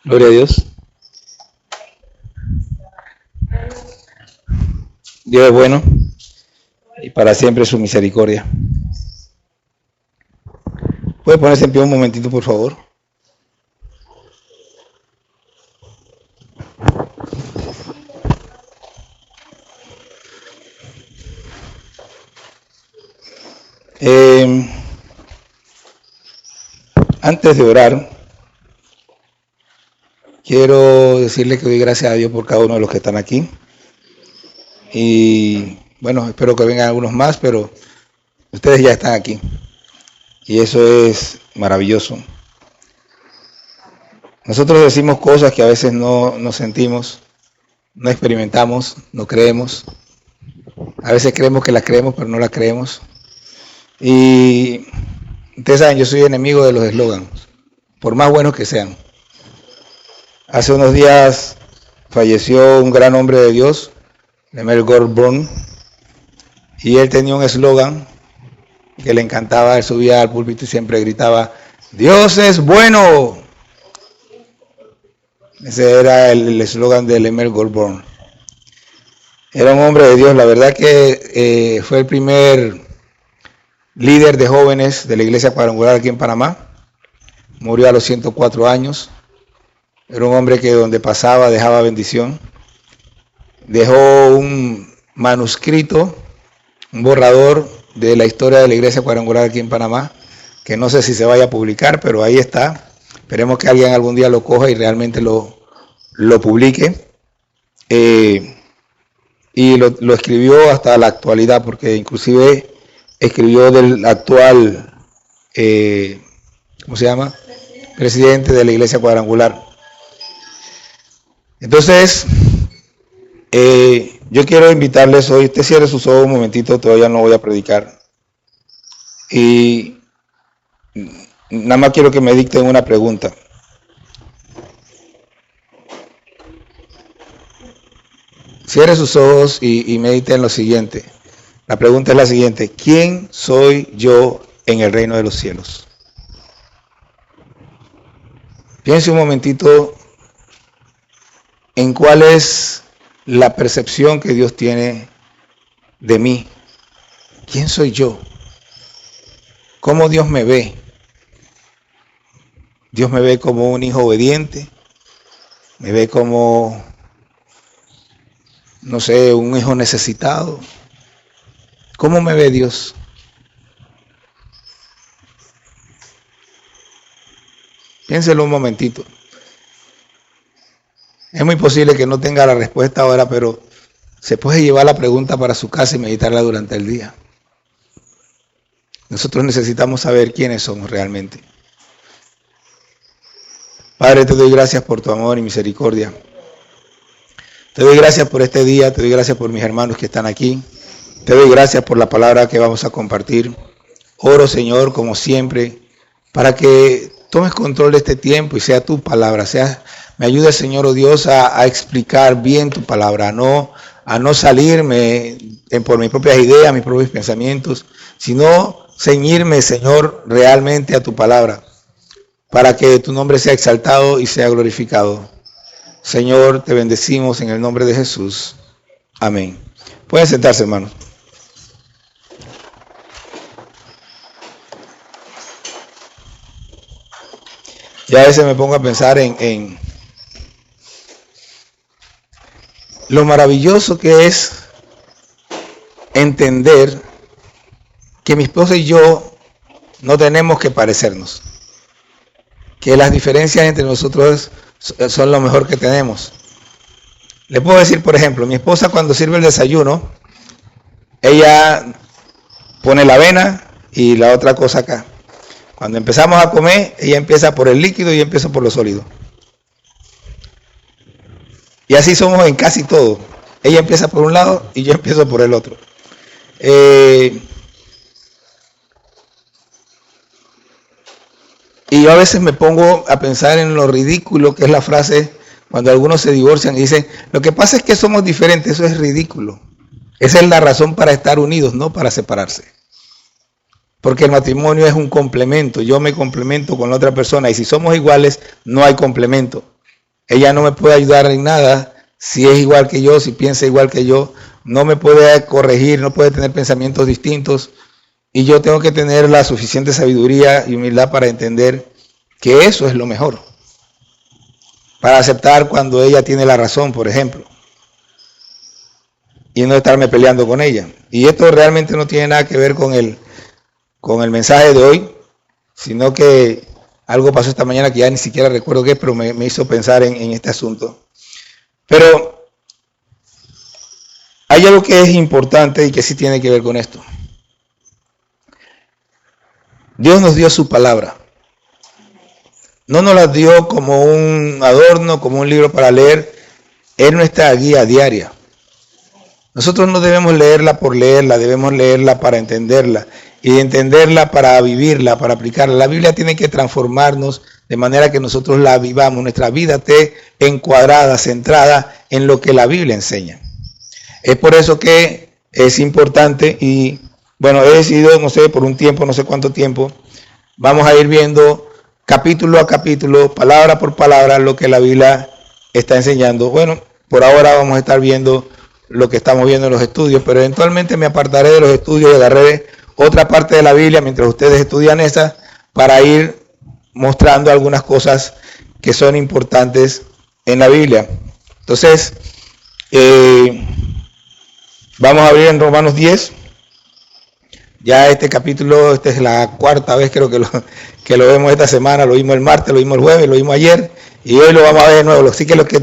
Gloria a Dios. Dios es bueno y para siempre su misericordia. ¿Puede ponerse en pie un momentito, por favor? Antes de orar, quiero decirle que doy gracias a Dios por cada uno de los que están aquí. Y bueno, espero que vengan algunos más, pero ustedes ya están aquí. Y eso es maravilloso. Nosotros decimos cosas que a veces no sentimos, no experimentamos, no creemos. A veces creemos que las creemos, pero no las creemos. Y ustedes saben, yo soy enemigo de los eslogans, por más buenos que sean. Hace unos días falleció un gran hombre de Dios, Lemuel Goldborn, y él tenía un eslogan que le encantaba. Él subía al púlpito y siempre gritaba: ¡Dios es bueno! Ese era el eslogan de Lemuel Goldborn. Era un hombre de Dios. La verdad que fue el primer líder de jóvenes de la iglesia cuadrangular aquí en Panamá. Murió a los 104 años. Era un hombre que donde pasaba dejaba bendición. Dejó un manuscrito, un borrador de la historia de la iglesia cuadrangular aquí en Panamá, que no sé si se vaya a publicar, pero ahí está. Esperemos que alguien algún día lo coja y realmente lo publique. Y lo escribió hasta la actualidad, porque inclusive escribió del actual, ¿cómo se llama? Presidente de la iglesia cuadrangular. Entonces, yo quiero invitarles hoy. Usted cierre sus ojos un momentito, todavía no voy a predicar. Y nada más quiero que me dicten una pregunta. Cierre sus ojos y mediten lo siguiente. La pregunta es la siguiente: ¿quién soy yo en el reino de los cielos? Piense un momentito en cuál es la percepción que Dios tiene de mí. ¿Quién soy yo? ¿Cómo Dios me ve? Dios me ve como un hijo obediente, me ve como, no sé, un hijo necesitado. ¿Cómo me ve Dios? Piénselo un momentito. Es muy posible que no tenga la respuesta ahora, pero se puede llevar la pregunta para su casa y meditarla durante el día. Nosotros necesitamos saber quiénes somos realmente. Padre, te doy gracias por tu amor y misericordia. Te doy gracias por este día, te doy gracias por mis hermanos que están aquí. Te doy gracias por la palabra que vamos a compartir. Oro, Señor, como siempre, para que tomes control de este tiempo y sea tu palabra. Me ayude, Señor, oh Dios, a explicar bien tu palabra, a no salirme por mis propias ideas, mis propios pensamientos, sino ceñirme, Señor, realmente a tu palabra, para que tu nombre sea exaltado y sea glorificado. Señor, te bendecimos en el nombre de Jesús. Amén. Pueden sentarse, hermanos. Ya a veces me pongo a pensar en lo maravilloso que es entender que mi esposa y yo no tenemos que parecernos, que las diferencias entre nosotros son lo mejor que tenemos. Le puedo decir, por ejemplo, mi esposa cuando sirve el desayuno, ella pone la avena y la otra cosa acá. Cuando empezamos a comer, ella empieza por el líquido y yo empiezo por lo sólido. Y así somos en casi todo. Ella empieza por un lado y yo empiezo por el otro. Y yo a veces me pongo a pensar en lo ridículo que es la frase cuando algunos se divorcian y dicen: lo que pasa es que somos diferentes. Eso es ridículo. Esa es la razón para estar unidos, no para separarse. Porque el matrimonio es un complemento. Yo me complemento con la otra persona y si somos iguales, no hay complemento. Ella no me puede ayudar en nada si es igual que yo, si piensa igual que yo. No me puede corregir, no puede tener pensamientos distintos. Y yo tengo que tener la suficiente sabiduría y humildad para entender que eso es lo mejor. Para aceptar cuando ella tiene la razón, por ejemplo. Y no estarme peleando con ella. Y esto realmente no tiene nada que ver con el mensaje de hoy, sino que algo pasó esta mañana que ya ni siquiera recuerdo qué, pero me hizo pensar en este asunto. Pero hay algo que es importante y que sí tiene que ver con esto. Dios nos dio su palabra. No nos la dio como un adorno, como un libro para leer. Es nuestra guía diaria. Nosotros no debemos leerla por leerla, debemos leerla para entenderla. Y entenderla para vivirla, para aplicarla. La Biblia tiene que transformarnos de manera que nosotros la vivamos. Nuestra vida esté encuadrada, centrada en lo que la Biblia enseña. Es por eso que es importante y bueno, he decidido, no sé, por un tiempo, no sé cuánto tiempo, vamos a ir viendo capítulo a capítulo, palabra por palabra, lo que la Biblia está enseñando. Bueno, por ahora vamos a estar viendo lo que estamos viendo en los estudios, pero eventualmente me apartaré de los estudios y agarraré otra parte de la Biblia mientras ustedes estudian esa para ir mostrando algunas cosas que son importantes en la Biblia. Entonces, vamos a abrir en Romanos 10. Ya este capítulo, esta es la cuarta vez creo que lo vemos esta semana. Lo vimos el martes, lo vimos el jueves, lo vimos ayer y hoy lo vamos a ver de nuevo. Así que los que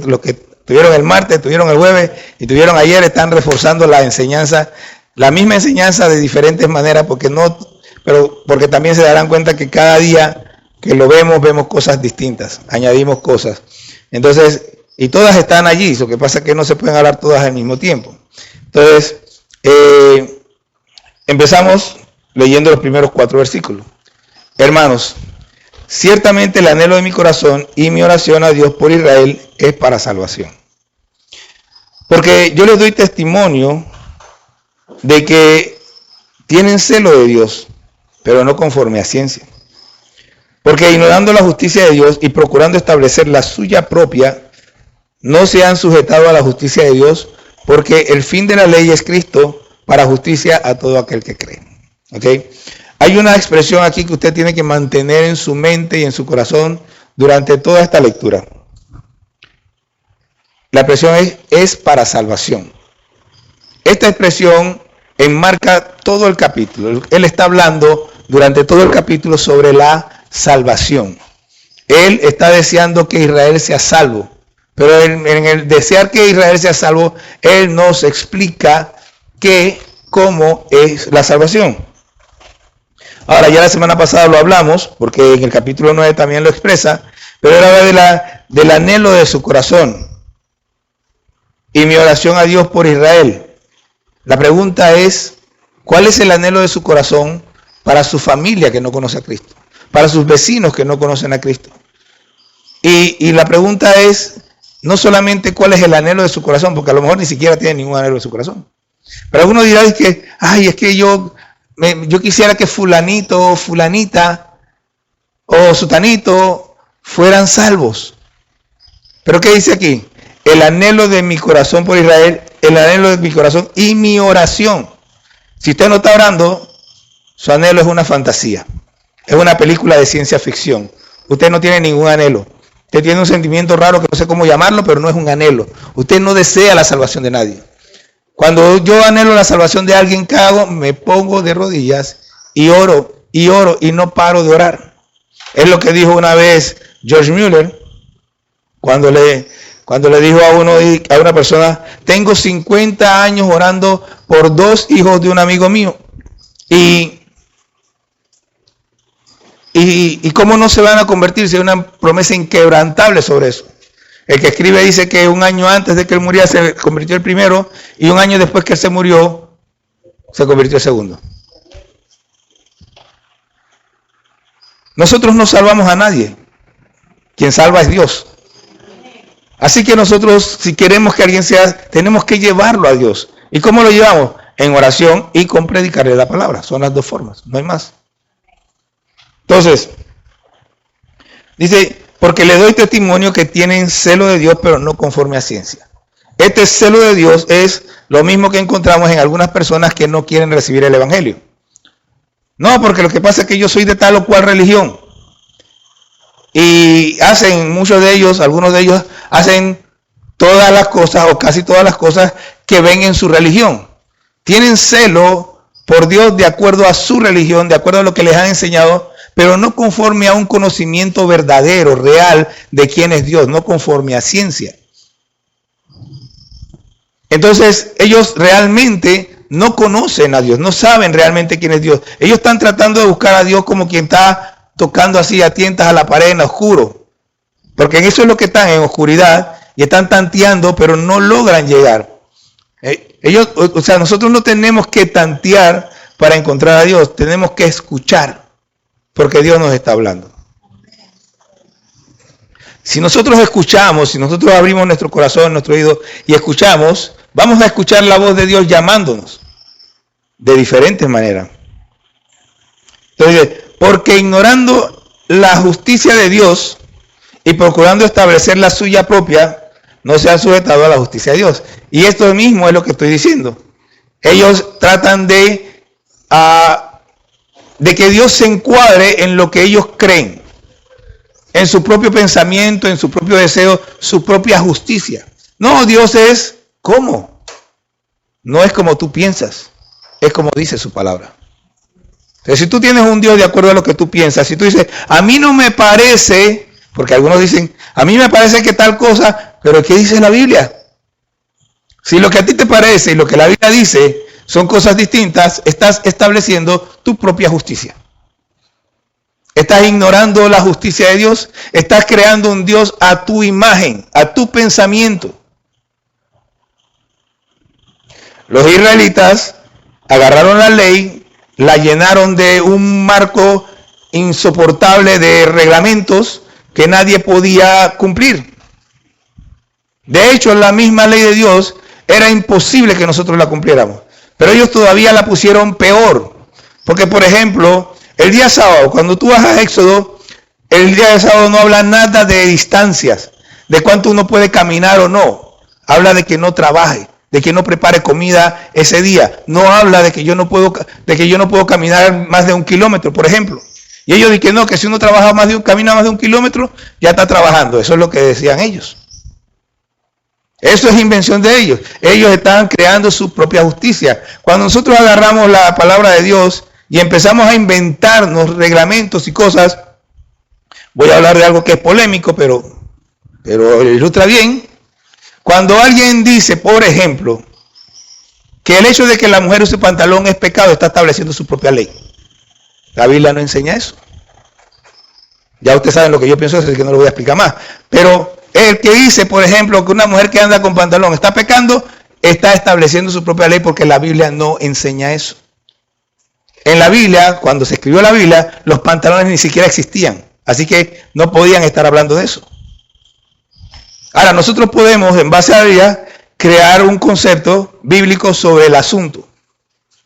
tuvieron el martes, tuvieron el jueves y tuvieron ayer están reforzando la enseñanza, la misma enseñanza de diferentes maneras, porque también se darán cuenta que cada día que lo vemos cosas distintas, añadimos cosas. Entonces, y todas están allí, lo que pasa es que no se pueden hablar todas al mismo tiempo. Entonces, empezamos leyendo los primeros 4 versículos. Hermanos, ciertamente el anhelo de mi corazón y mi oración a Dios por Israel es para salvación. Porque yo les doy testimonio de que tienen celo de Dios, pero no conforme a ciencia. Porque ignorando la justicia de Dios y procurando establecer la suya propia, no se han sujetado a la justicia de Dios, porque el fin de la ley es Cristo para justicia a todo aquel que cree. ¿Okay? Hay una expresión aquí que usted tiene que mantener en su mente y en su corazón durante toda esta lectura. La expresión es para salvación. Esta expresión enmarca todo el capítulo. Él está hablando durante todo el capítulo sobre la salvación. Él está deseando que Israel sea salvo. Pero en el desear que Israel sea salvo, Él nos explica cómo es la salvación. Ahora, ya la semana pasada lo hablamos, porque en el capítulo 9 también lo expresa, pero él habla del anhelo de su corazón y mi oración a Dios por Israel. La pregunta es, ¿cuál es el anhelo de su corazón para su familia que no conoce a Cristo? Para sus vecinos que no conocen a Cristo. Y la pregunta es, no solamente cuál es el anhelo de su corazón, porque a lo mejor ni siquiera tiene ningún anhelo de su corazón. Pero algunos dirán es que yo quisiera que fulanito, fulanita o sutanito fueran salvos. Pero ¿qué dice aquí? El anhelo de mi corazón por Israel, el anhelo de mi corazón y mi oración. Si usted no está orando, su anhelo es una fantasía. Es una película de ciencia ficción. Usted no tiene ningún anhelo. Usted tiene un sentimiento raro que no sé cómo llamarlo, pero no es un anhelo. Usted no desea la salvación de nadie. Cuando yo anhelo la salvación de alguien, ¿qué hago? Me pongo de rodillas y oro y no paro de orar. Es lo que dijo una vez George Mueller cuando le dijo a una persona, tengo 50 años orando por 2 hijos de un amigo mío. ¿Y cómo no se van a convertir si hay una promesa inquebrantable sobre eso? El que escribe dice que un año antes de que él muriera se convirtió el primero y un año después que él se murió se convirtió el segundo. Nosotros no salvamos a nadie. Quien salva es Dios. Así que nosotros, si queremos que alguien sea, tenemos que llevarlo a Dios. ¿Y cómo lo llevamos? En oración y con predicarle la palabra. Son las 2 formas, no hay más. Entonces, dice, porque le doy testimonio que tienen celo de Dios, pero no conforme a ciencia. Este celo de Dios es lo mismo que encontramos en algunas personas que no quieren recibir el evangelio. No, porque lo que pasa es que yo soy de tal o cual religión. Y hacen, muchos de ellos, algunos de ellos, hacen todas las cosas o casi todas las cosas que ven en su religión. Tienen celo por Dios de acuerdo a su religión, de acuerdo a lo que les han enseñado, pero no conforme a un conocimiento verdadero, real, de quién es Dios, no conforme a ciencia. Entonces, ellos realmente no conocen a Dios, no saben realmente quién es Dios. Ellos están tratando de buscar a Dios como quien está tocando así a tientas a la pared en oscuro. Porque en eso es lo que están, en oscuridad, y están tanteando, pero no logran llegar. Nosotros no tenemos que tantear para encontrar a Dios, tenemos que escuchar, porque Dios nos está hablando. Si nosotros escuchamos, si nosotros abrimos nuestro corazón, nuestro oído y escuchamos, vamos a escuchar la voz de Dios llamándonos de diferentes maneras. Entonces, porque ignorando la justicia de Dios y procurando establecer la suya propia, no se han sujetado a la justicia de Dios. Y esto mismo es lo que estoy diciendo. Ellos tratan de que Dios se encuadre en lo que ellos creen, en su propio pensamiento, en su propio deseo, su propia justicia. No, Dios es ¿cómo? No es como tú piensas, es como dice su palabra. Entonces, si tú tienes un Dios de acuerdo a lo que tú piensas, si tú dices, a mí no me parece, porque algunos dicen, a mí me parece que tal cosa, pero ¿qué dice la Biblia? Si lo que a ti te parece y lo que la Biblia dice son cosas distintas, estás estableciendo tu propia justicia. Estás ignorando la justicia de Dios, estás creando un Dios a tu imagen, a tu pensamiento. Los israelitas agarraron la ley, la llenaron de un marco insoportable de reglamentos que nadie podía cumplir. De hecho, la misma ley de Dios era imposible que nosotros la cumpliéramos. Pero ellos todavía la pusieron peor. Porque, por ejemplo, el día sábado, cuando tú vas a Éxodo, el día de sábado no habla nada de distancias, de cuánto uno puede caminar o no. Habla de que no trabaje, de que no prepare comida ese día. No habla de que yo no puedo caminar más de 1 kilómetro, por ejemplo. Y ellos dicen que no, que si uno camina más de 1 kilómetro, ya está trabajando. Eso es lo que decían ellos. Eso es invención de ellos. Ellos estaban creando su propia justicia. Cuando nosotros agarramos la palabra de Dios y empezamos a inventarnos reglamentos y cosas, voy a hablar de algo que es polémico, pero ilustra bien. Cuando alguien dice, por ejemplo, que el hecho de que la mujer use pantalón es pecado, está estableciendo su propia ley. La Biblia no enseña eso. Ya ustedes saben lo que yo pienso, así que no lo voy a explicar más. Pero el que dice, por ejemplo, que una mujer que anda con pantalón está pecando, está estableciendo su propia ley porque la Biblia no enseña eso. En la Biblia, cuando se escribió la Biblia, los pantalones ni siquiera existían. Así que no podían estar hablando de eso. Ahora, nosotros podemos, en base a la Biblia, crear un concepto bíblico sobre el asunto.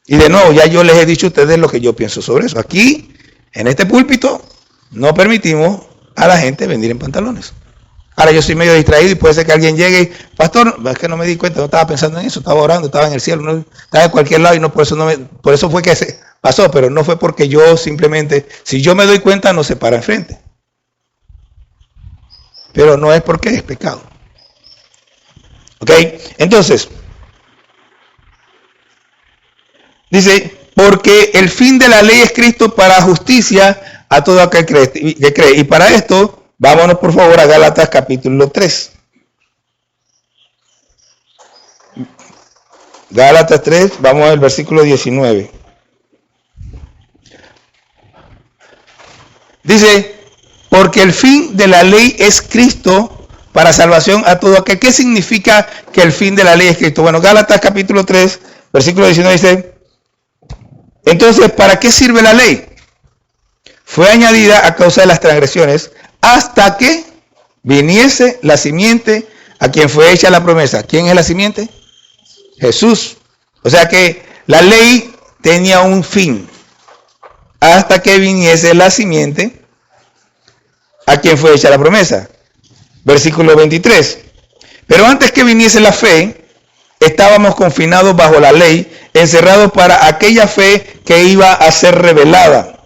Y de nuevo, ya yo les he dicho a ustedes lo que yo pienso sobre eso. Aquí, en este púlpito, no permitimos a la gente venir en pantalones. Ahora yo soy medio distraído y puede ser que alguien llegue y, pastor, es que no me di cuenta, no estaba pensando en eso, estaba orando, estaba en el cielo, no, estaba en cualquier lado y no por eso fue que se pasó, pero no fue porque yo simplemente, si yo me doy cuenta, no se para enfrente. Pero no es porque es pecado. ¿Ok? Entonces, dice, porque el fin de la ley es Cristo para justicia a todo aquel que cree. Y para esto, vámonos por favor a Gálatas capítulo 3. Gálatas 3, vamos al versículo 19. Dice, porque el fin de la ley es Cristo para salvación a todo aquel. ¿Qué significa que el fin de la ley es Cristo? Bueno, Gálatas capítulo 3, versículo 19 dice, entonces, ¿para qué sirve la ley? Fue añadida a causa de las transgresiones hasta que viniese la simiente a quien fue hecha la promesa. ¿Quién es la simiente? Jesús. O sea que la ley tenía un fin hasta que viniese la simiente a quien fue hecha la promesa. Versículo 23. Pero antes que viniese la fe, estábamos confinados bajo la ley, encerrados para aquella fe que iba a ser revelada.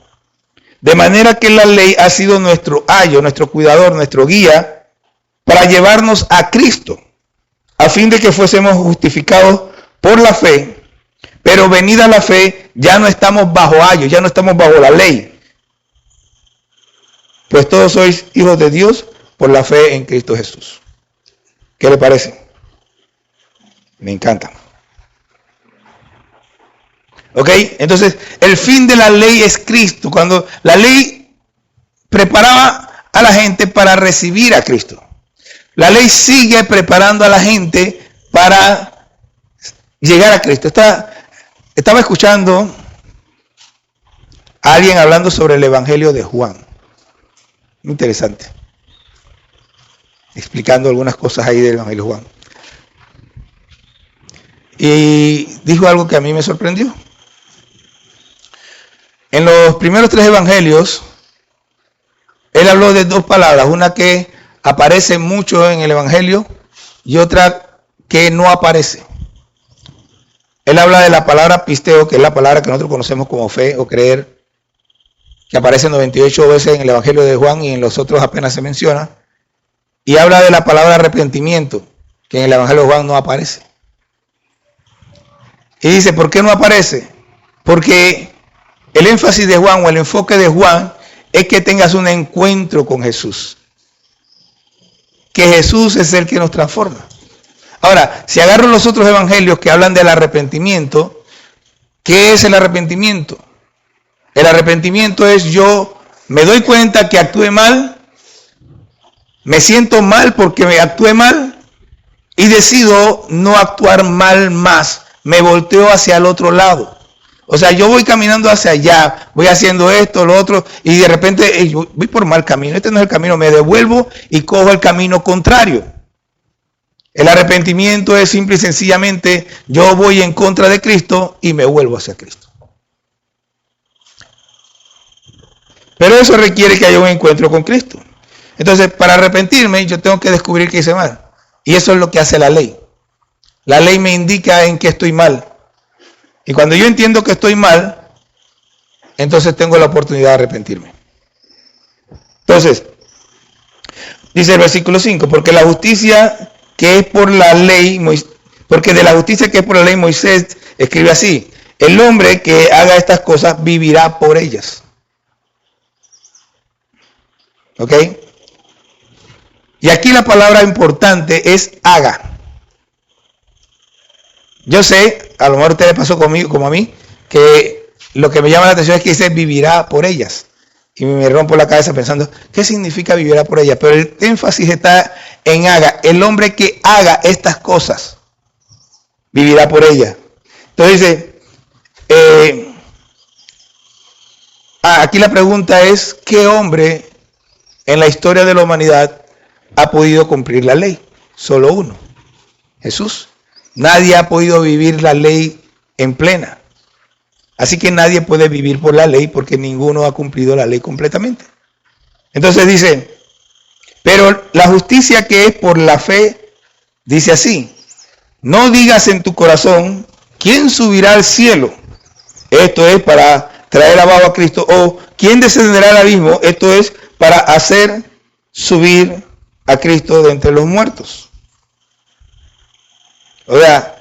De manera que la ley ha sido nuestro ayo, nuestro cuidador, nuestro guía, para llevarnos a Cristo, a fin de que fuésemos justificados por la fe. Pero venida la fe, ya no estamos bajo ayo, ya no estamos bajo la ley. Pues todos sois hijos de Dios por la fe en Cristo Jesús. ¿Qué le parece? Me encanta. ¿Ok? Entonces, el fin de la ley es Cristo. Cuando la ley preparaba a la gente para recibir a Cristo. La ley sigue preparando a la gente para llegar a Cristo. Estaba escuchando a alguien hablando sobre el Evangelio de Juan. Muy interesante. Explicando algunas cosas ahí del Evangelio de Juan. Y dijo algo que a mí me sorprendió. En los primeros 3 evangelios, él habló de 2 palabras, una que aparece mucho en el evangelio y otra que no aparece. Él habla de la palabra pisteo, que es la palabra que nosotros conocemos como fe o creer, que aparece 98 veces en el evangelio de Juan y en los otros apenas se menciona. Y habla de la palabra arrepentimiento, que en el evangelio de Juan no aparece. Y dice, ¿por qué no aparece? Porque el énfasis de Juan o el enfoque de Juan es que tengas un encuentro con Jesús. Que Jesús es el que nos transforma. Ahora, si agarro los otros evangelios que hablan del arrepentimiento, ¿qué es el arrepentimiento? El arrepentimiento es yo me doy cuenta que actué mal, me siento mal porque me actué mal y decido no actuar mal más. Me volteo hacia el otro lado. O sea, yo voy caminando hacia allá, voy haciendo esto, lo otro, y de repente voy por mal camino. Este no es el camino, me devuelvo y cojo el camino contrario. El arrepentimiento es simple y sencillamente, yo voy en contra de Cristo y me vuelvo hacia Cristo. Pero eso requiere que haya un encuentro con Cristo. Entonces, para arrepentirme, yo tengo que descubrir que hice mal. Y eso es lo que hace la ley. La ley me indica en qué estoy mal. Y cuando yo entiendo que estoy mal, entonces tengo la oportunidad de arrepentirme. Entonces, dice el versículo 5, porque la justicia que es por la ley, porque de la justicia que es por la ley Moisés escribe así, el hombre que haga estas cosas vivirá por ellas. ¿Ok? Y aquí la palabra importante es haga. Yo sé, a lo mejor a usted le pasó conmigo, como a mí, que lo que me llama la atención es que dice vivirá por ellas. Y me rompo la cabeza pensando, ¿qué significa vivirá por ellas? Pero el énfasis está en haga. El hombre que haga estas cosas, vivirá por ellas. Entonces dice, aquí la pregunta es, ¿qué hombre en la historia de la humanidad ha podido cumplir la ley? Solo uno, Jesús. Nadie ha podido vivir la ley en plena. Así que nadie puede vivir por la ley porque ninguno ha cumplido la ley completamente. Entonces dice, pero la justicia que es por la fe, dice así, no digas en tu corazón, ¿quién subirá al cielo? Esto es para traer abajo a Cristo. O ¿quién descenderá al abismo? Esto es para hacer subir a Cristo de entre los muertos. O sea,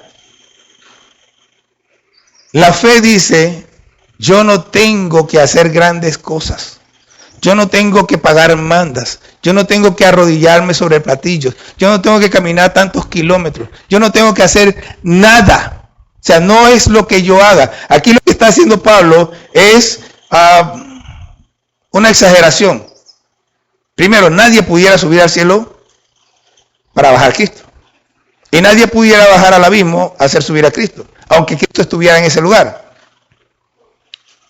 la fe dice, yo no tengo que hacer grandes cosas. Yo no tengo que pagar mandas. Yo no tengo que arrodillarme sobre platillos. Yo no tengo que caminar tantos kilómetros. Yo no tengo que hacer nada. O sea, no es lo que yo haga. Aquí lo que está haciendo Pablo es una exageración. Primero, nadie pudiera subir al cielo para bajar a Cristo. Y nadie pudiera bajar al abismo a hacer subir a Cristo, aunque Cristo estuviera en ese lugar.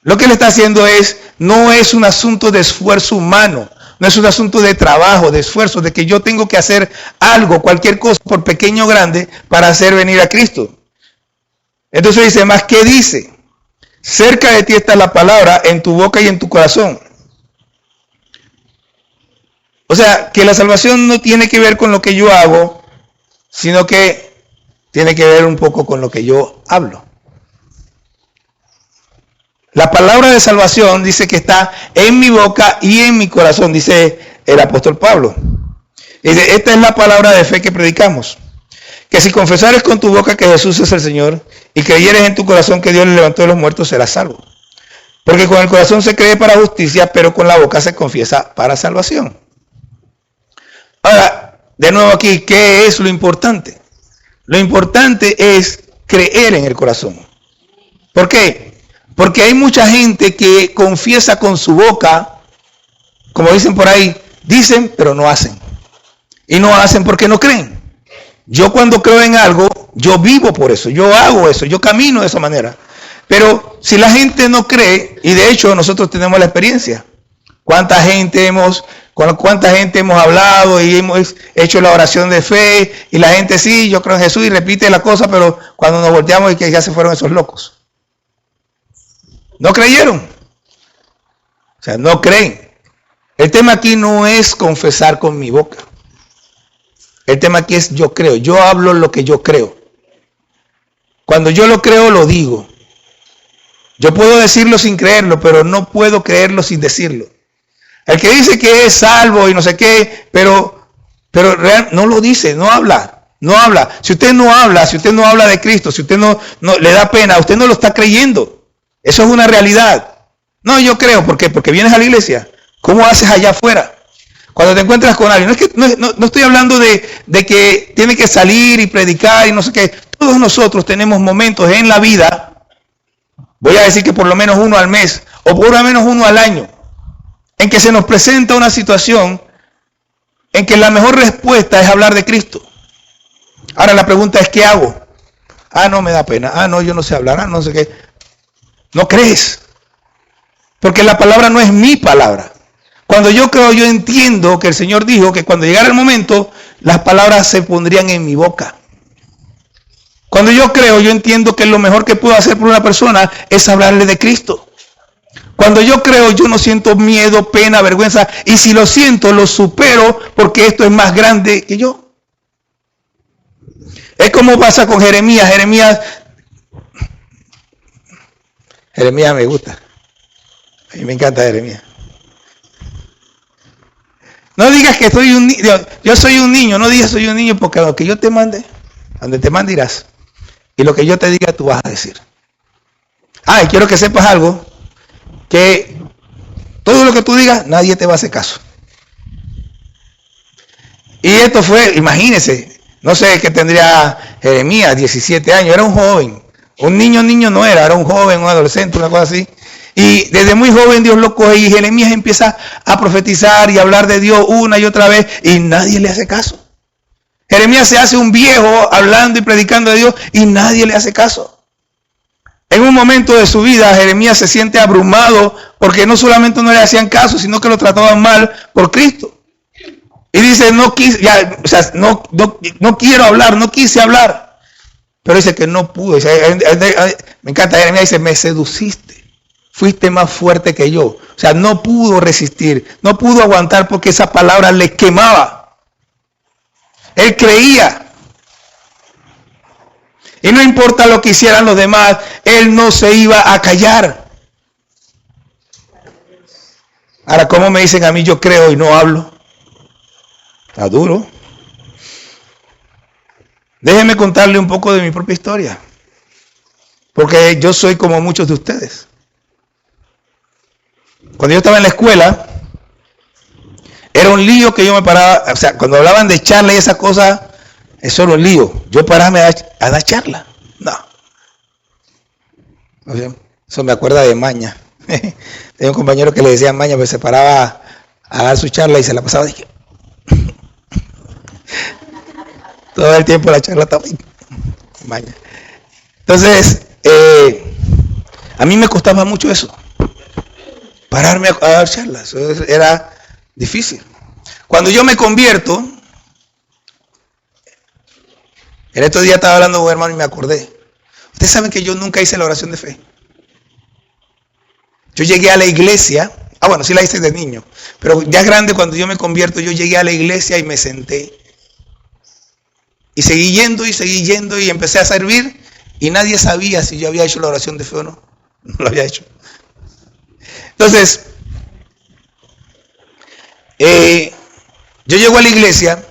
Lo que él está haciendo no es un asunto de esfuerzo humano, no es un asunto de trabajo, de esfuerzo, de que yo tengo que hacer algo, cualquier cosa, por pequeño o grande, para hacer venir a Cristo. Entonces dice, más que dice, cerca de ti está la palabra, en tu boca y en tu corazón. O sea, que la salvación no tiene que ver con lo que yo hago, sino que tiene que ver un poco con lo que yo hablo. La palabra de salvación dice que está en mi boca y en mi corazón, dice el apóstol Pablo. Dice, esta es la palabra de fe que predicamos. Que si confesares con tu boca que Jesús es el Señor y creyeres en tu corazón que Dios le levantó de los muertos, serás salvo. Porque con el corazón se cree para justicia, pero con la boca se confiesa para salvación. Ahora, de nuevo aquí, ¿qué es lo importante? Lo importante es creer en el corazón. ¿Por qué? Porque hay mucha gente que confiesa con su boca, como dicen por ahí, dicen pero no hacen. Y no hacen porque no creen. Yo cuando creo en algo, yo vivo por eso, yo hago eso, yo camino de esa manera. Pero si la gente no cree, y de hecho nosotros tenemos la experiencia, cuánta gente hemos hablado y hemos hecho la oración de fe, y la gente sí, yo creo en Jesús y repite la cosa, pero cuando nos volteamos y que ya se fueron esos locos. No creyeron. O sea, no creen. El tema aquí no es confesar con mi boca. El tema aquí es yo creo. Yo hablo lo que yo creo. Cuando yo lo creo, lo digo. Yo puedo decirlo sin creerlo, pero no puedo creerlo sin decirlo. El que dice que es salvo y no sé qué, pero real, no lo dice, no habla. No habla. Si usted no habla de Cristo, si usted no le da pena, usted no lo está creyendo. Eso es una realidad. No, yo creo. ¿Por qué? Porque vienes a la iglesia. ¿Cómo haces allá afuera? Cuando te encuentras con alguien. No estoy hablando de que tiene que salir y predicar y no sé qué. Todos nosotros tenemos momentos en la vida, voy a decir que por lo menos uno al mes, o por lo menos uno al año, en que se nos presenta una situación en que la mejor respuesta es hablar de Cristo. Ahora la pregunta es, ¿qué hago? No, me da pena. No, yo no sé hablar. No sé qué. No crees. Porque la palabra no es mi palabra. Cuando yo creo, yo entiendo que el Señor dijo que cuando llegara el momento, las palabras se pondrían en mi boca. Cuando yo creo, yo entiendo que lo mejor que puedo hacer por una persona es hablarle de Cristo. Cuando yo creo, yo no siento miedo, pena, vergüenza. Y si lo siento, lo supero porque esto es más grande que yo. Es como pasa con Jeremías. Jeremías me gusta. A mí me encanta Jeremías. No digas que soy un niño. Yo soy un niño. No digas soy un niño porque lo que yo te mande, donde te mande irás. Y lo que yo te diga tú vas a decir. Y quiero que sepas algo. Que todo lo que tú digas, nadie te va a hacer caso. Y esto fue, imagínense, no sé qué tendría Jeremías, 17 años. Era un joven. Un niño no era un joven, un adolescente, una cosa así. Y desde muy joven Dios lo coge y Jeremías empieza a profetizar y a hablar de Dios una y otra vez y nadie le hace caso. Jeremías se hace un viejo hablando y predicando de Dios y nadie le hace caso. En un momento de su vida Jeremías se siente abrumado porque no solamente no le hacían caso, sino que lo trataban mal por Cristo. Y dice, no quiero hablar, no quise hablar. Pero dice que no pudo. Me encanta, Jeremías dice, me seduciste. Fuiste más fuerte que yo. O sea, no pudo resistir. No pudo aguantar porque esa palabra le quemaba. Él creía. Y no importa lo que hicieran los demás, él no se iba a callar. Ahora, ¿cómo me dicen a mí yo creo y no hablo? Está duro. Déjenme contarle un poco de mi propia historia. Porque yo soy como muchos de ustedes. Cuando yo estaba en la escuela, era un lío que yo me paraba, o sea, cuando hablaban de charla y esas cosas, eso era un lío. Yo pararme a dar charla. No. Eso me acuerda de Maña. Tenía un compañero que le decía Maña, pues se paraba a dar su charla y se la pasaba. Dije, todo el tiempo la charla estaba Maña. Entonces, a mí me costaba mucho eso. Pararme a dar charlas. Eso era difícil. Cuando yo me convierto, en estos días estaba hablando con un hermano y me acordé. Ustedes saben que yo nunca hice la oración de fe. Yo llegué a la iglesia Bueno, sí la hice de niño. Pero ya grande, cuando yo me convierto, yo llegué a la iglesia y me senté. Y seguí yendo y empecé a servir. Y nadie sabía si yo había hecho la oración de fe o no. No lo había hecho. Entonces, yo llego a la iglesia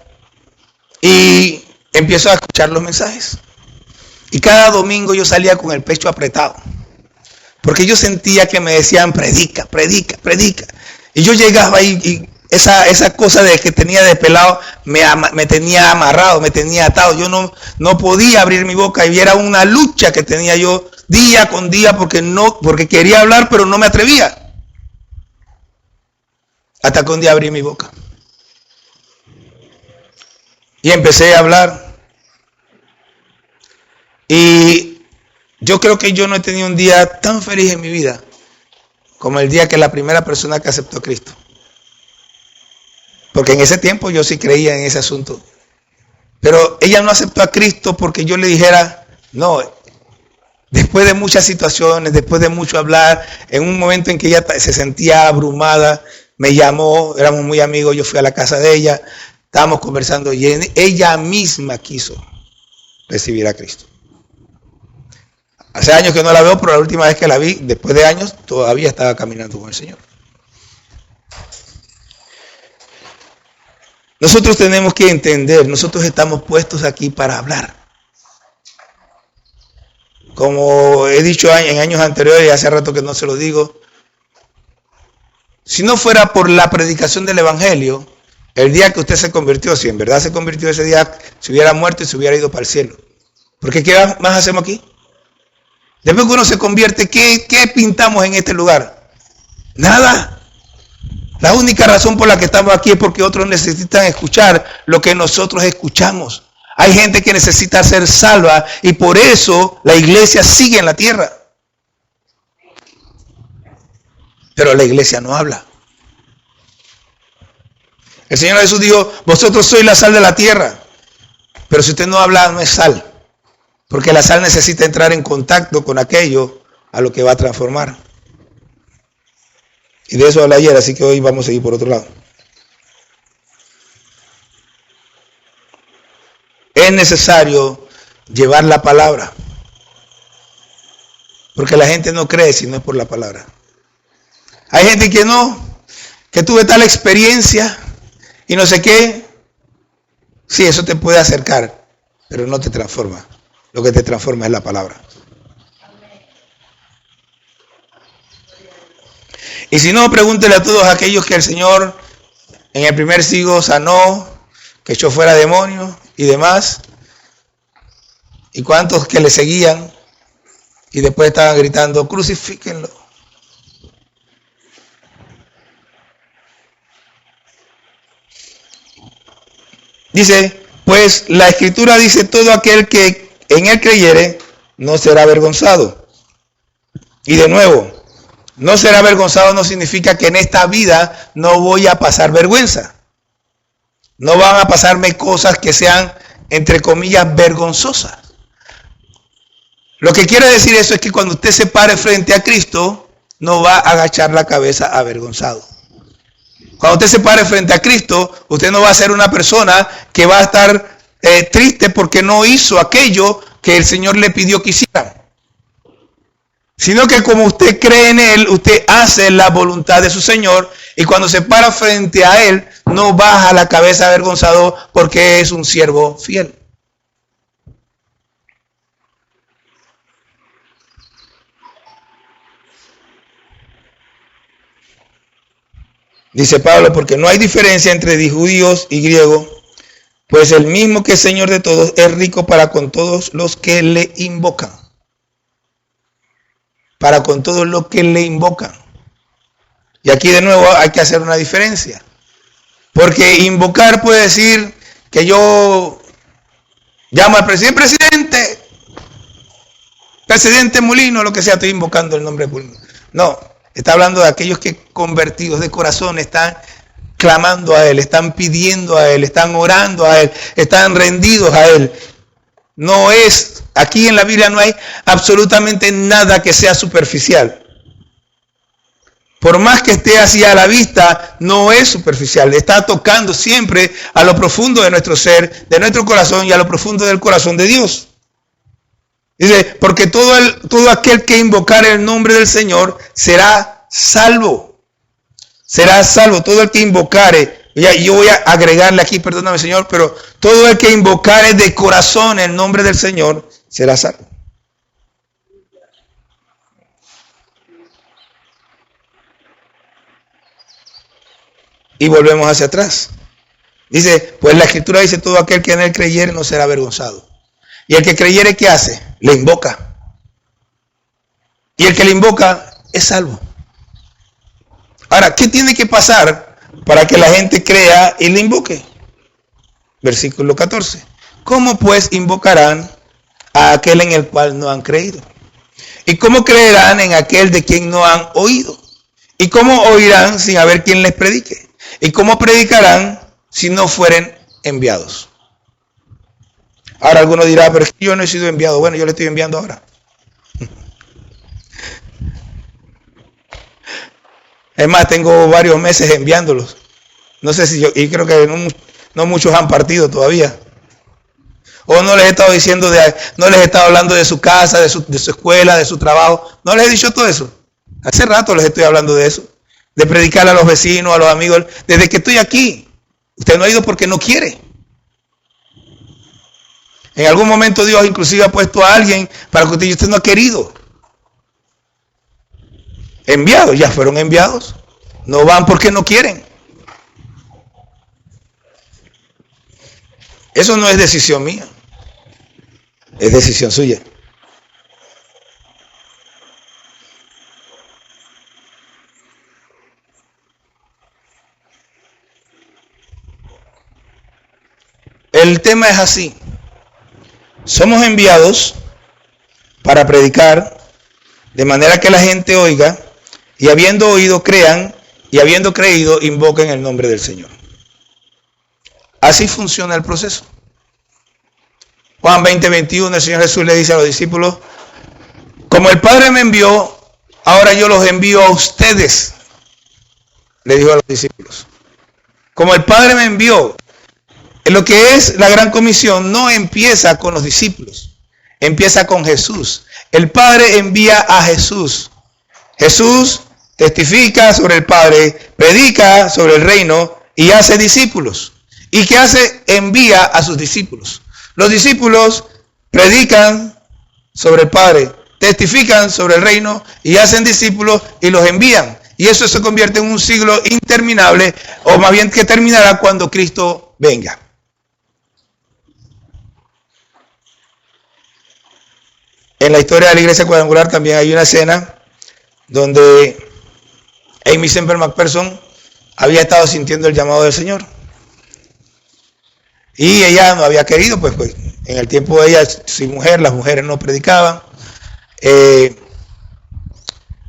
y empiezo a escuchar los mensajes. Y cada domingo yo salía con el pecho apretado. Porque yo sentía que me decían, predica, predica, predica. Y yo llegaba y esa cosa de que tenía de pelado me tenía amarrado, me tenía atado. Yo no podía abrir mi boca y era una lucha que tenía yo día con día porque quería hablar, pero no me atrevía. Hasta que un día abrí mi boca. Y empecé a hablar. Y yo creo que yo no he tenido un día tan feliz en mi vida como el día que la primera persona que aceptó a Cristo. Porque en ese tiempo yo sí creía en ese asunto. Pero ella no aceptó a Cristo porque yo le dijera, no, después de muchas situaciones, después de mucho hablar, en un momento en que ella se sentía abrumada, me llamó, éramos muy amigos, yo fui a la casa de ella, estábamos conversando y ella misma quiso recibir a Cristo. Hace años que no la veo, pero la última vez que la vi, después de años, todavía estaba caminando con el Señor. Nosotros tenemos que entender, nosotros estamos puestos aquí para hablar. Como he dicho en años anteriores, y hace rato que no se lo digo, si no fuera por la predicación del Evangelio, el día que usted se convirtió, si en verdad se convirtió ese día, se hubiera muerto y se hubiera ido para el cielo. Porque ¿qué más hacemos aquí? Después que uno se convierte, ¿qué pintamos en este lugar? Nada. La única razón por la que estamos aquí es porque otros necesitan escuchar lo que nosotros escuchamos. Hay gente que necesita ser salva y por eso la iglesia sigue en la tierra. Pero la iglesia no habla. El Señor Jesús dijo, vosotros sois la sal de la tierra. Pero si usted no habla, no es sal. Porque la sal necesita entrar en contacto con aquello a lo que va a transformar. Y de eso hablé ayer, así que hoy vamos a seguir por otro lado. Es necesario llevar la palabra. Porque la gente no cree si no es por la palabra. Hay gente que no, que tuve tal experiencia y no sé qué. Sí, eso te puede acercar, pero no te transforma. Lo que te transforma es la palabra. Y si no, pregúntele a todos aquellos que el Señor en el primer siglo sanó, que echó fuera demonios y demás. Y cuántos que le seguían y después estaban gritando, crucifíquenlo. Dice, pues la Escritura dice, todo aquel que en él creyere no será avergonzado. Y de nuevo, no será avergonzado no significa que en esta vida no voy a pasar vergüenza. No van a pasarme cosas que sean, entre comillas, vergonzosas. Lo que quiere decir eso es que cuando usted se pare frente a Cristo, no va a agachar la cabeza avergonzado. Cuando usted se pare frente a Cristo, usted no va a ser una persona que va a estar triste porque no hizo aquello que el Señor le pidió que hiciera. Sino que como usted cree en Él, usted hace la voluntad de su Señor y cuando se para frente a Él, no baja la cabeza avergonzado porque es un siervo fiel. Dice Pablo, porque no hay diferencia entre judíos y griegos, pues el mismo que es Señor de todos es rico para con todos los que le invocan. Para con todos los que le invocan. Y aquí de nuevo hay que hacer una diferencia. Porque invocar puede decir que yo llamo al presidente Molino, lo que sea, estoy invocando el nombre de Molino. No, está hablando de aquellos que convertidos de corazón están clamando a Él, están pidiendo a Él, están orando a Él, están rendidos a Él. No es, aquí en la Biblia no hay absolutamente nada que sea superficial. por más que esté así a la vista, no es superficial. Está tocando siempre a lo profundo de nuestro ser, de nuestro corazón y a lo profundo del corazón de Dios. Dice, porque todo aquel que invocare el nombre del Señor será salvo. Será salvo. Todo el que invocare, yo voy a agregarle aquí, perdóname Señor, pero todo el que invocare de corazón el nombre del Señor será salvo. Y volvemos hacia atrás. Dice, pues la Escritura dice, todo aquel que en él creyere no será avergonzado. Y el que creyere, ¿qué hace? Le invoca. Y el que le invoca es salvo. Ahora, ¿qué tiene que pasar para que la gente crea y le invoque? Versículo 14. ¿Cómo pues invocarán a aquel en el cual no han creído? ¿Y cómo creerán en aquel de quien no han oído? ¿Y cómo oirán sin haber quien les predique? ¿Y cómo predicarán si no fueren enviados? Ahora alguno dirá, pero es que yo no he sido enviado. Bueno, yo le estoy enviando ahora. Es más, tengo varios meses enviándolos. No sé si yo, y creo que no muchos han partido todavía. O no les he estado diciendo, no les he estado hablando de su casa, de su escuela, de su trabajo. No les he dicho todo eso. Hace rato les estoy hablando de eso. De predicarle a los vecinos, a los amigos. Desde que estoy aquí. Usted no ha ido porque no quiere. En algún momento Dios inclusive ha puesto a alguien para que usted no ha querido. Enviados, ya fueron enviados. No van porque no quieren. Eso no es decisión mía. Es decisión suya. El tema es así. Somos enviados para predicar de manera que la gente oiga y habiendo oído crean y habiendo creído invoquen el nombre del Señor. Así funciona el proceso. Juan 20:21, el Señor Jesús le dice a los discípulos, como el Padre me envió, ahora yo los envío a ustedes. Le dijo a los discípulos. Como el Padre me envió. Lo que es la gran comisión no empieza con los discípulos, empieza con Jesús. El Padre envía a Jesús. Jesús testifica sobre el Padre, predica sobre el reino y hace discípulos. ¿Y qué hace? Envía a sus discípulos. Los discípulos predican sobre el Padre, testifican sobre el reino y hacen discípulos y los envían. Y eso se convierte en un siglo interminable, o más bien que terminará cuando Cristo venga. En la historia de la iglesia cuadrangular también hay una escena donde Aimee Semper McPherson había estado sintiendo el llamado del Señor. Y ella no había querido, pues en el tiempo de ella, sin mujer, las mujeres no predicaban. Y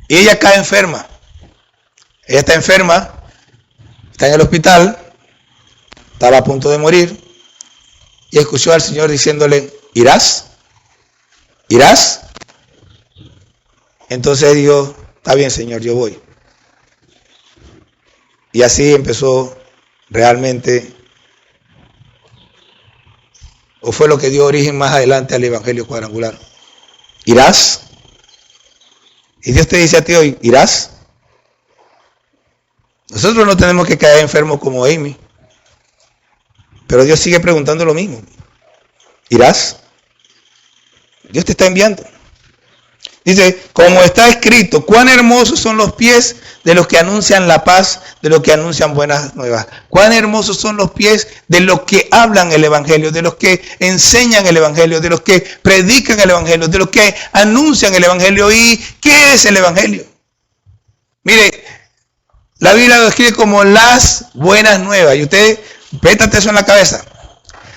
ella cae enferma. Ella está enferma, está en el hospital, estaba a punto de morir. Y escuchó al Señor diciéndole, ¿irás? ¿Irás? Entonces dijo, está bien Señor, yo voy. Y así empezó realmente, o fue lo que dio origen más adelante al Evangelio cuadrangular. ¿Irás? Y Dios te dice a ti hoy, ¿irás? Nosotros no tenemos que caer enfermos como Aimee. Pero Dios sigue preguntando lo mismo. ¿Irás? Dios te está enviando. Dice, como está escrito, cuán hermosos son los pies de los que anuncian la paz, de los que anuncian buenas nuevas. Cuán hermosos son los pies de los que hablan el Evangelio, de los que enseñan el Evangelio, de los que predican el Evangelio, de los que anuncian el Evangelio. ¿Y qué es el Evangelio? Mire, la Biblia lo describe como las buenas nuevas. Y usted, pétate eso en la cabeza.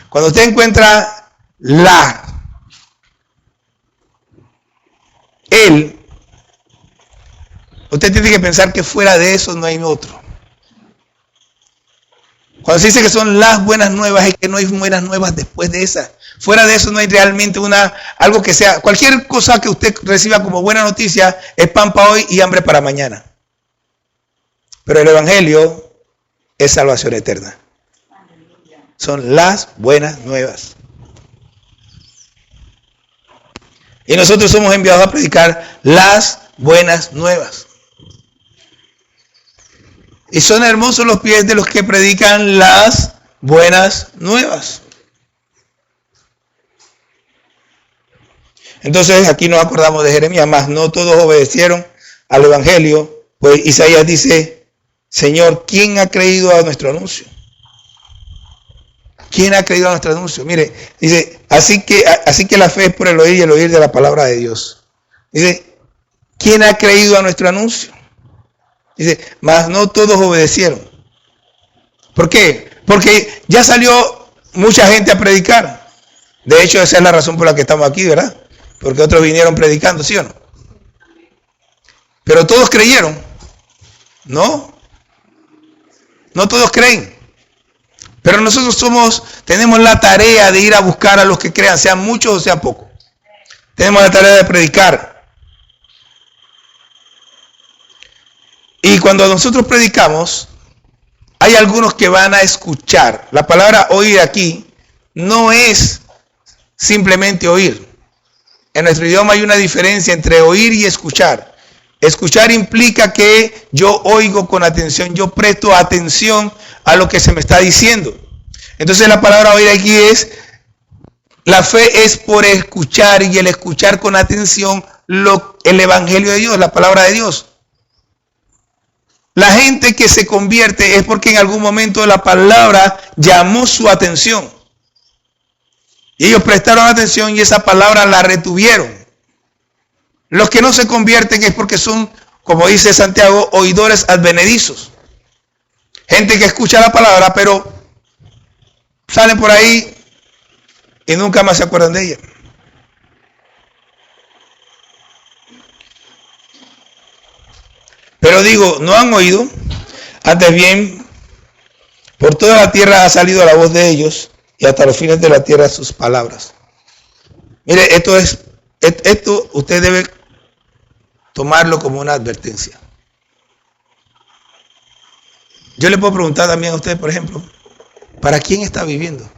Cuando usted encuentra usted tiene que pensar que fuera de eso no hay otro. Cuando se dice que son las buenas nuevas, es que no hay buenas nuevas después de esas. Fuera de eso no hay realmente algo que sea, cualquier cosa que usted reciba como buena noticia es pan para hoy y hambre para mañana. Pero el Evangelio es salvación eterna. Son las buenas nuevas. Y nosotros somos enviados a predicar las buenas nuevas. Y son hermosos los pies de los que predican las buenas nuevas. Entonces aquí nos acordamos de Jeremías, mas no todos obedecieron al Evangelio, pues Isaías dice, Señor, ¿quién ha creído a nuestro anuncio? ¿Quién ha creído a nuestro anuncio? Mire, dice, así que la fe es por el oír y el oír de la palabra de Dios. Dice, ¿quién ha creído a nuestro anuncio? Dice, mas no todos obedecieron. ¿Por qué? Porque ya salió mucha gente a predicar. De hecho, esa es la razón por la que estamos aquí, ¿verdad? Porque otros vinieron predicando, ¿sí o no? Pero todos creyeron. No. No todos creen. Pero nosotros tenemos la tarea de ir a buscar a los que crean, sean muchos o sean pocos. Tenemos la tarea de predicar. Y cuando nosotros predicamos, hay algunos que van a escuchar. La palabra oír aquí no es simplemente oír. En nuestro idioma hay una diferencia entre oír y escuchar. Escuchar implica que yo oigo con atención, yo presto atención a lo que se me está diciendo. Entonces la palabra oír aquí es, la fe es por escuchar y el escuchar con atención el Evangelio de Dios, la palabra de Dios. La gente que se convierte es porque en algún momento la palabra llamó su atención. Y ellos prestaron atención y esa palabra la retuvieron. Los que no se convierten es porque son, como dice Santiago, oidores advenedizos. Gente que escucha la palabra, pero salen por ahí y nunca más se acuerdan de ella. Pero digo, no han oído, antes bien, por toda la tierra ha salido la voz de ellos y hasta los fines de la tierra sus palabras. Mire, esto usted debe tomarlo como una advertencia. Yo le puedo preguntar también a usted, por ejemplo, ¿para quién está viviendo?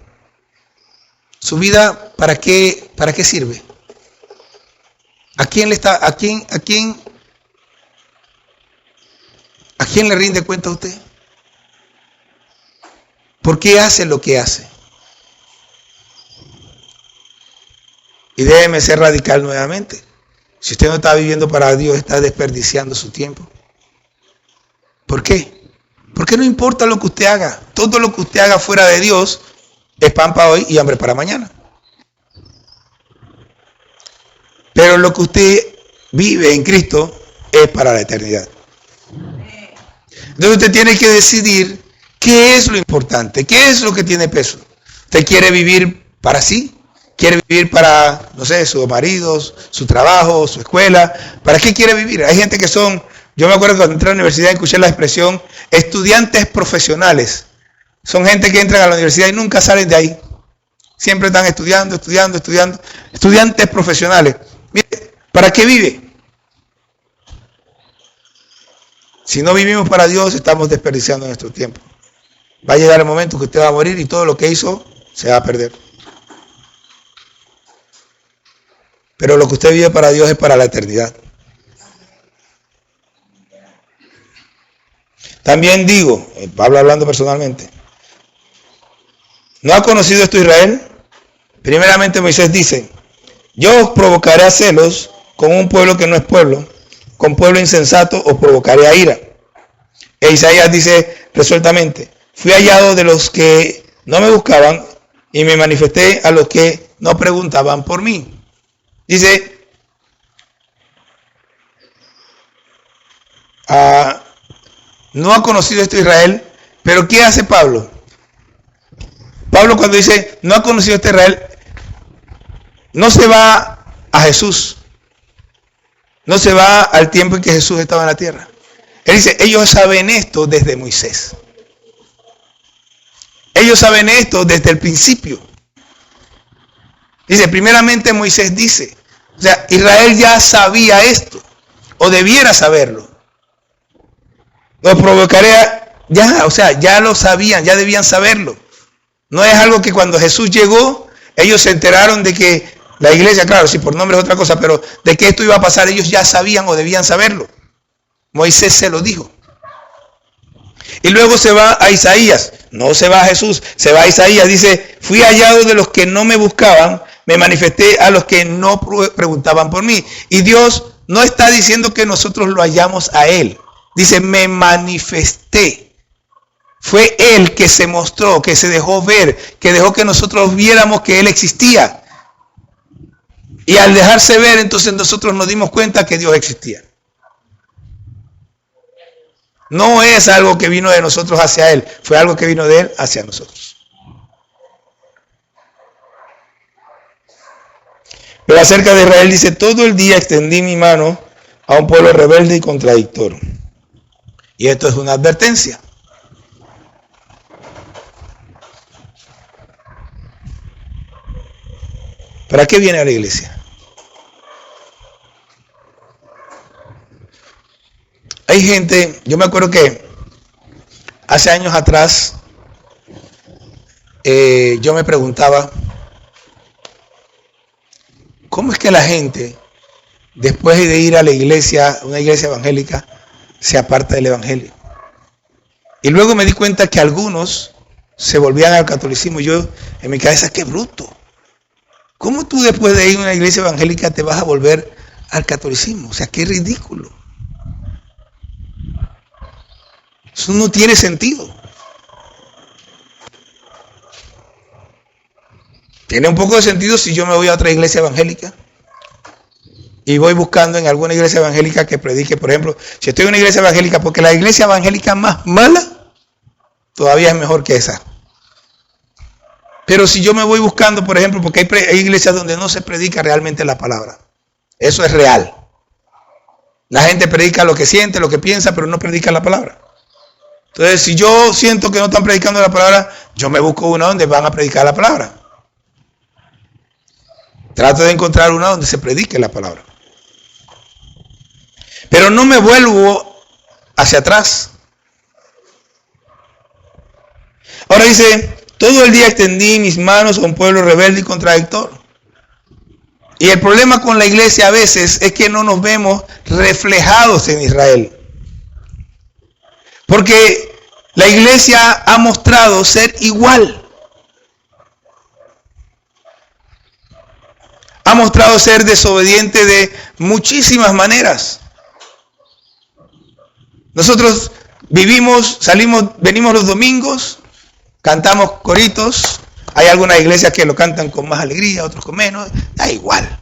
¿Su vida para qué sirve? ¿A quién le rinde cuenta a usted? ¿Por qué hace lo que hace? Y déjeme ser radical nuevamente. Si usted no está viviendo para Dios, está desperdiciando su tiempo. ¿Por qué? Porque no importa lo que usted haga. Todo lo que usted haga fuera de Dios es pan para hoy y hambre para mañana. Pero lo que usted vive en Cristo es para la eternidad. Entonces usted tiene que decidir qué es lo importante, qué es lo que tiene peso. ¿Usted quiere vivir para sí? ¿Quiere vivir para, no sé, sus maridos, su trabajo, su escuela? ¿Para qué quiere vivir? Hay gente que yo me acuerdo cuando entré a la universidad y escuché la expresión estudiantes profesionales. Son gente que entran a la universidad y nunca salen de ahí. Siempre están estudiando. Estudiantes profesionales. Mire, ¿para qué vive? Si no vivimos para Dios, estamos desperdiciando nuestro tiempo. Va a llegar el momento que usted va a morir y todo lo que hizo se va a perder. Pero lo que usted vive para Dios es para la eternidad. También digo, Pablo hablando personalmente, ¿no ha conocido esto Israel? Primeramente Moisés dice, yo os provocaré a celos con un pueblo que no es pueblo, con pueblo insensato os provocaré a ira. E Isaías dice resueltamente, fui hallado de los que no me buscaban y me manifesté a los que no preguntaban por mí. Dice, no ha conocido esto Israel, pero ¿qué hace Pablo? Pablo cuando dice, no ha conocido esto Israel, no se va a Jesús, no se va al tiempo en que Jesús estaba en la tierra. Él dice, ellos saben esto desde Moisés. Ellos saben esto desde el principio. Dice, primeramente Moisés dice, o sea, Israel ya sabía esto, o debiera saberlo. Los provocaré ya, o sea, ya lo sabían, ya debían saberlo. No es algo que cuando Jesús llegó, ellos se enteraron de que la iglesia, claro, si por nombre es otra cosa, pero de que esto iba a pasar, ellos ya sabían o debían saberlo. Moisés se lo dijo. Y luego se va a Isaías, no se va a Jesús, se va a Isaías, dice, fui hallado de los que no me buscaban, me manifesté a los que no preguntaban por mí. Y Dios no está diciendo que nosotros lo hallamos a Él, dice, me manifesté. Fue Él que se mostró, que se dejó ver, que dejó que nosotros viéramos que Él existía. Y al dejarse ver, entonces nosotros nos dimos cuenta que Dios existía. No es algo que vino de nosotros hacia Él, fue algo que vino de Él hacia nosotros. Pero acerca de Israel dice, todo el día extendí mi mano a un pueblo rebelde y contradictor. Y esto es una advertencia. ¿Para qué viene a la iglesia? Hay gente, yo me acuerdo que hace años atrás yo me preguntaba, ¿cómo es que la gente, después de ir a la iglesia, una iglesia evangélica, se aparta del evangelio? Y luego me di cuenta que algunos se volvían al catolicismo. Yo en mi cabeza, qué bruto. ¿Cómo tú después de ir a una iglesia evangélica te vas a volver al catolicismo? O sea, qué ridículo. Eso no tiene sentido. Tiene un poco de sentido si yo me voy a otra iglesia evangélica y voy buscando en alguna iglesia evangélica que predique, por ejemplo, si estoy en una iglesia evangélica, porque la iglesia evangélica más mala todavía es mejor que esa. Pero si yo me voy buscando, por ejemplo, porque hay iglesias donde no se predica realmente la palabra. Eso es real. La gente predica lo que siente, lo que piensa, pero no predica la palabra. Entonces, si yo siento que no están predicando la palabra, yo me busco una donde van a predicar la palabra. Trato de encontrar una donde se predique la palabra. Pero no me vuelvo hacia atrás. Ahora dice, todo el día extendí mis manos a un pueblo rebelde y contradictor. Y el problema con la iglesia a veces es que no nos vemos reflejados en Israel. Porque la iglesia ha mostrado ser igual. Ha mostrado ser desobediente de muchísimas maneras. Nosotros vivimos, salimos, venimos los domingos, cantamos coritos. Hay algunas iglesias que lo cantan con más alegría, otros con menos. Da igual.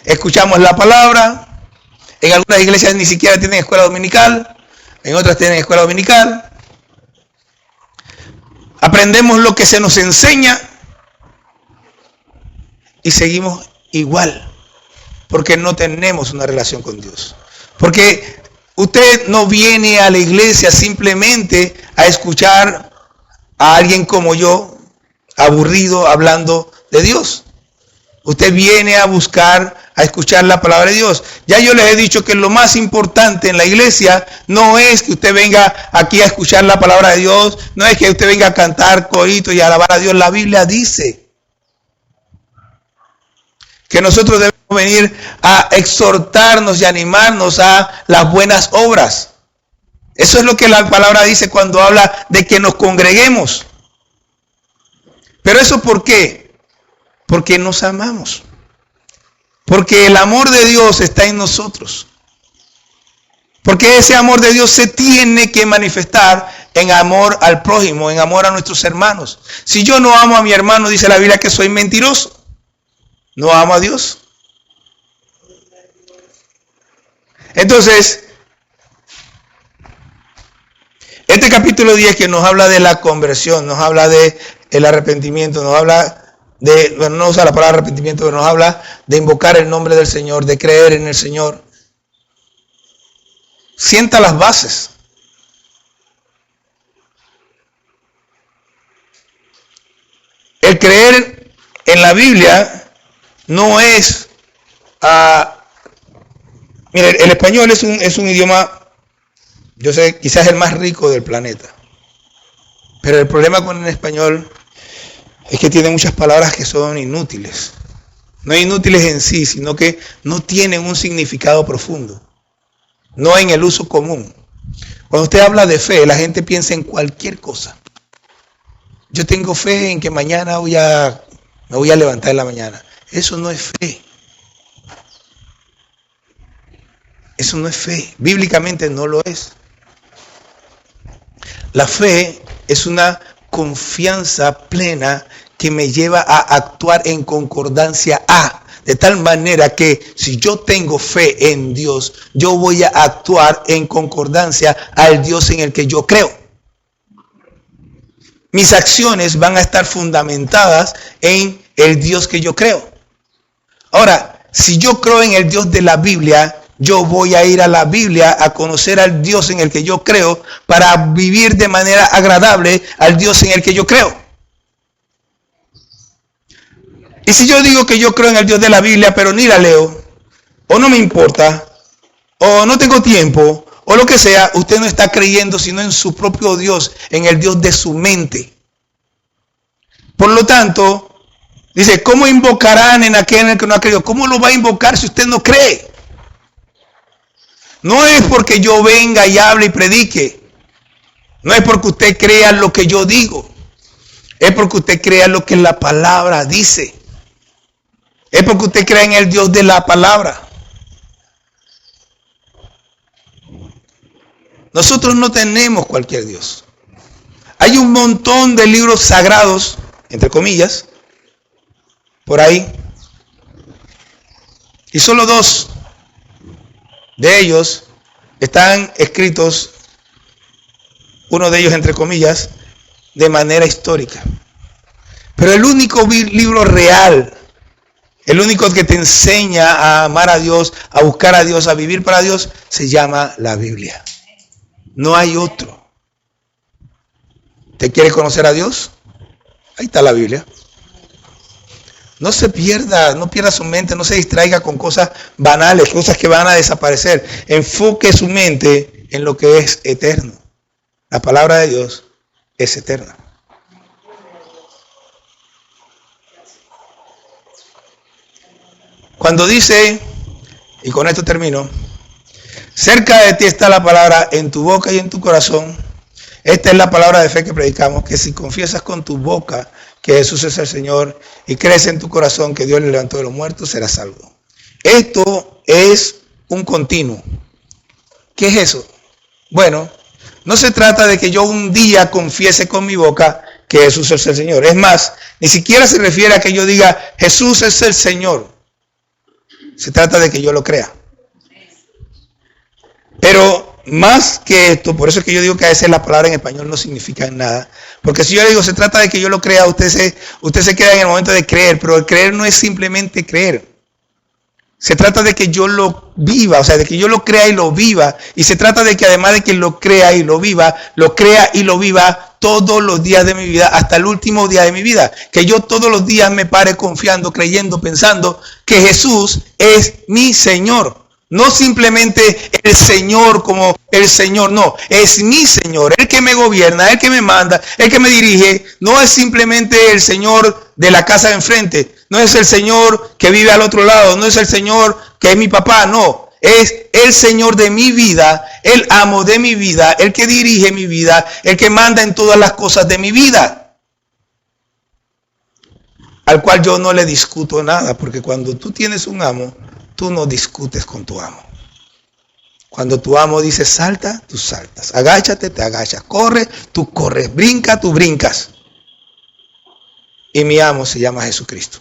Escuchamos la palabra. En algunas iglesias ni siquiera tienen escuela dominical. En otras tienen escuela dominical. Aprendemos lo que se nos enseña. Y seguimos igual. Porque no tenemos una relación con Dios. Porque usted no viene a la iglesia simplemente a escuchar a alguien como yo, aburrido, hablando de Dios. Usted viene a buscar, a escuchar la palabra de Dios. Ya yo les he dicho que lo más importante en la iglesia no es que usted venga aquí a escuchar la palabra de Dios, no es que usted venga a cantar coritos y a alabar a Dios. La Biblia dice que nosotros debemos venir a exhortarnos y animarnos a las buenas obras. Eso es lo que la palabra dice cuando habla de que nos congreguemos. ¿Pero eso por qué? Porque nos amamos. Porque el amor de Dios está en nosotros. Porque ese amor de Dios se tiene que manifestar en amor al prójimo, en amor a nuestros hermanos. Si yo no amo a mi hermano, dice la Biblia que soy mentiroso. No amo a Dios. Entonces, este capítulo 10 que nos habla de la conversión, nos habla de el arrepentimiento, nos habla de, bueno, no usa la palabra arrepentimiento, pero nos habla de invocar el nombre del Señor, de creer en el Señor. Sienta las bases. El creer en la Biblia no es, mire, el español es un idioma Yo sé, quizás el más rico del planeta. Pero el problema con el español es que tiene muchas palabras que son inútiles. No inútiles en sí, sino que no tienen un significado profundo. No en el uso común. Cuando usted habla de fe, la gente piensa en cualquier cosa. Yo tengo fe en que mañana me voy a levantar en la mañana. Eso no es fe. Eso no es fe. Bíblicamente no lo es. La fe es una confianza plena que me lleva a actuar en concordancia de tal manera que si yo tengo fe en Dios, yo voy a actuar en concordancia al Dios en el que yo creo. Mis acciones van a estar fundamentadas en el Dios que yo creo. Ahora, si yo creo en el Dios de la Biblia, yo voy a ir a la Biblia a conocer al Dios en el que yo creo para vivir de manera agradable al Dios en el que yo creo. Y si yo digo que yo creo en el Dios de la Biblia, pero ni la leo, o no me importa, o no tengo tiempo, o lo que sea, usted no está creyendo sino en su propio Dios, en el Dios de su mente. Por lo tanto, dice, ¿cómo invocarán en aquel en el que no ha creído? ¿Cómo lo va a invocar si usted no cree? No es porque yo venga y hable y predique. No es porque usted crea lo que yo digo. Es porque usted crea lo que la palabra dice. Es porque usted cree en el Dios de la palabra. Nosotros no tenemos cualquier Dios. Hay un montón de libros sagrados, entre comillas, por ahí. Y solo 2 de ellos están escritos, uno de ellos entre comillas, de manera histórica. Pero el único libro real, el único que te enseña a amar a Dios, a buscar a Dios, a vivir para Dios, se llama la Biblia. No hay otro. ¿Te quiere conocer a Dios? Ahí está la Biblia. No se pierda, no pierda su mente, no se distraiga con cosas banales, cosas que van a desaparecer. Enfoque su mente en lo que es eterno. La palabra de Dios es eterna. Cuando dice, y con esto termino, cerca de ti está la palabra en tu boca y en tu corazón. Esta es la palabra de fe que predicamos, que si confiesas con tu boca que Jesús es el Señor y crees en tu corazón que Dios le levantó de los muertos, serás salvo. Esto es un continuo. ¿Qué es eso? Bueno, no se trata de que yo un día confiese con mi boca que Jesús es el Señor. Es más, ni siquiera se refiere a que yo diga Jesús es el Señor. Se trata de que yo lo crea. Pero más que esto, por eso es que yo digo que a veces la palabra en español no significa nada. Porque si yo le digo, se trata de que yo lo crea, usted se queda en el momento de creer. Pero el creer no es simplemente creer. Se trata de que yo lo viva, o sea, de que yo lo crea y lo viva. Y se trata de que además de que lo crea y lo viva, lo crea y lo viva todos los días de mi vida, hasta el último día de mi vida. Que yo todos los días me pare confiando, creyendo, pensando que Jesús es mi Señor. No simplemente el Señor como el Señor, no, es mi Señor, el que me gobierna, el que me manda, el que me dirige. No es simplemente el Señor de la casa de enfrente, no es el Señor que vive al otro lado, no es el Señor que es mi papá, no. Es el Señor de mi vida, el amo de mi vida, el que dirige mi vida, el que manda en todas las cosas de mi vida. Al cual yo no le discuto nada, porque cuando tú tienes un amo, tú no discutes con tu amo. Cuando tu amo dice salta, tú saltas. Agáchate, te agachas. Corre, tú corres. Brinca, tú brincas. Y mi amo se llama Jesucristo.